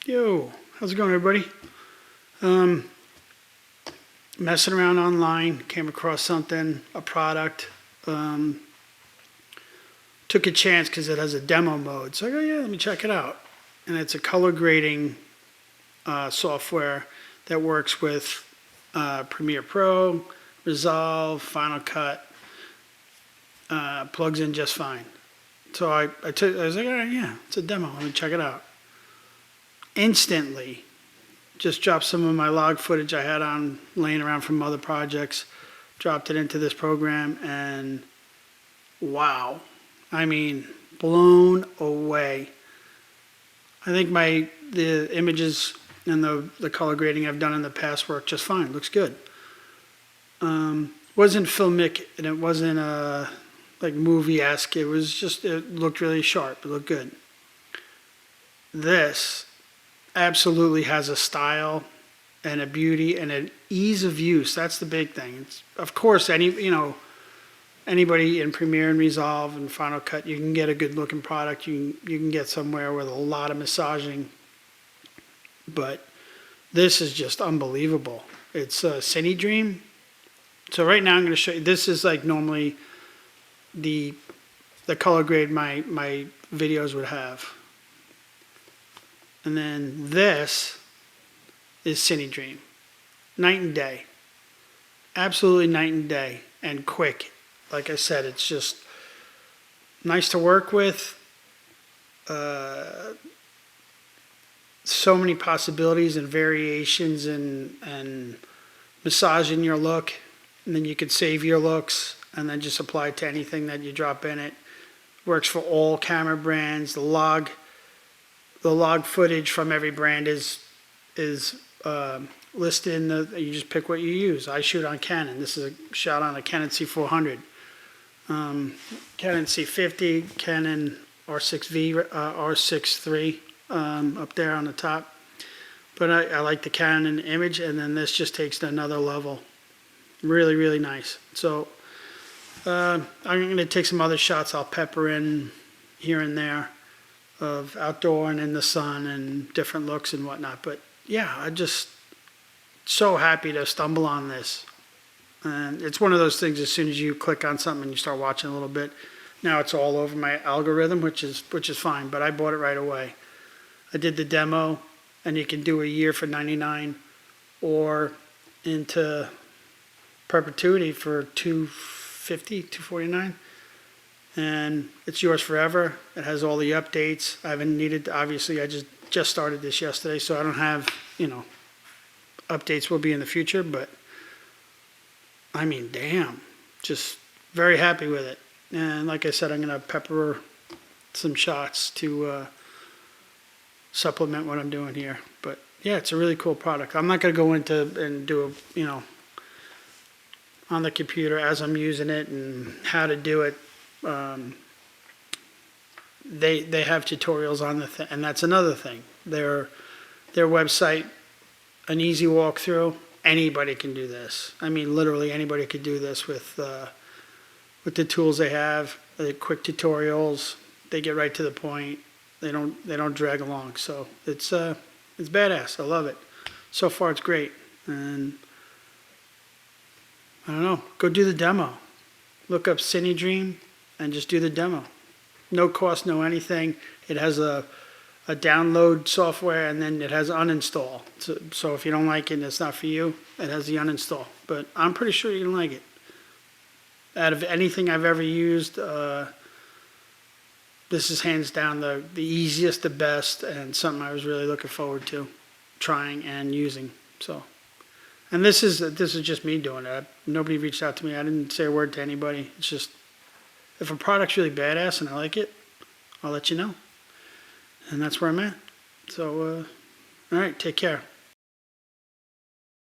Yo, how's it going, everybody? Messing around online, came across something, a product. Took a chance because it has a demo mode. So I go, yeah, let me check it out. And it's a color grading software that works with PremierePro, Resolve, Final Cut. Plugs in just fine. So I was like, all right, yeah, it's a demo. Let me check it out. Instantly, just dropped some of my log footage I had on laying around from other projects, dropped it into this program, and wow. I mean, blown away. I think the images and the color grading I've done in the past work just fine. Looks good. Wasn't filmic and it wasn't like movie-esque. It looked really sharp. It looked good. This absolutely has a style and a beauty and an ease of use. That's the big thing. It's, of course, anybody in Premiere and Resolve and Final Cut, you can get a good looking product. You can get somewhere with a lot of massaging, but this is just unbelievable. It's a Cine Dream. So right now I'm going to show you. This is like normally the color grade my videos would have. And then this is Cine Dream. Night and day. Absolutely night and day. And quick. Like I said, it's just nice to work with. So many possibilities and variations and massaging your look. And then you could save your looks and then just apply it to anything that you drop in it. Works for all camera brands. The log footage from every brand is listed in you just pick what you use. I shoot on Canon. This is a shot on a Canon C400. Canon C50, Canon R6V, R6 III up there on the top. But I like the Canon image, and then this just takes to another level. Really, really nice. So I'm going to take some other shots I'll pepper in here and there of outdoor and in the sun and different looks and whatnot. But yeah, I'm just so happy to stumble on this. And it's one of those things, as soon as you click on something and you start watching a little bit, now it's all over my algorithm, which is fine, but I bought it right away. I did the demo, and you can do a year for $99 or into perpetuity for $250, $249. And it's yours forever. It has all the updates. I haven't needed, obviously I just started this yesterday, so I don't have, updates will be in the future, but I mean, damn, just very happy with it. And like I said, I'm going to pepper some shots to supplement what I'm doing here. But yeah, it's a really cool product. I'm not going to go into and do on the computer as I'm using it and how to do it. They have tutorials on and that's another thing. Their website, an easy walkthrough. Anybody can do this. I mean, literally anybody could do this with the tools they have. The quick tutorials. They get right to the point. They don't drag along. So it's badass. I love it. So far, it's great. And I don't know. Go do the demo. Look up Cine Dream and just do the demo. No cost, no anything. It has a download software, and then it has uninstall. So if you don't like it and it's not for you, it has the uninstall. But I'm pretty sure you're going to like it. Out of anything I've ever used, this is hands down the easiest, the best, and something I was really looking forward to trying and using. So, and this is just me doing it. Nobody reached out to me. I didn't say a word to anybody. It's just, if a product's really badass and I like it, I'll let you know. And that's where I'm at. So, all right, take care.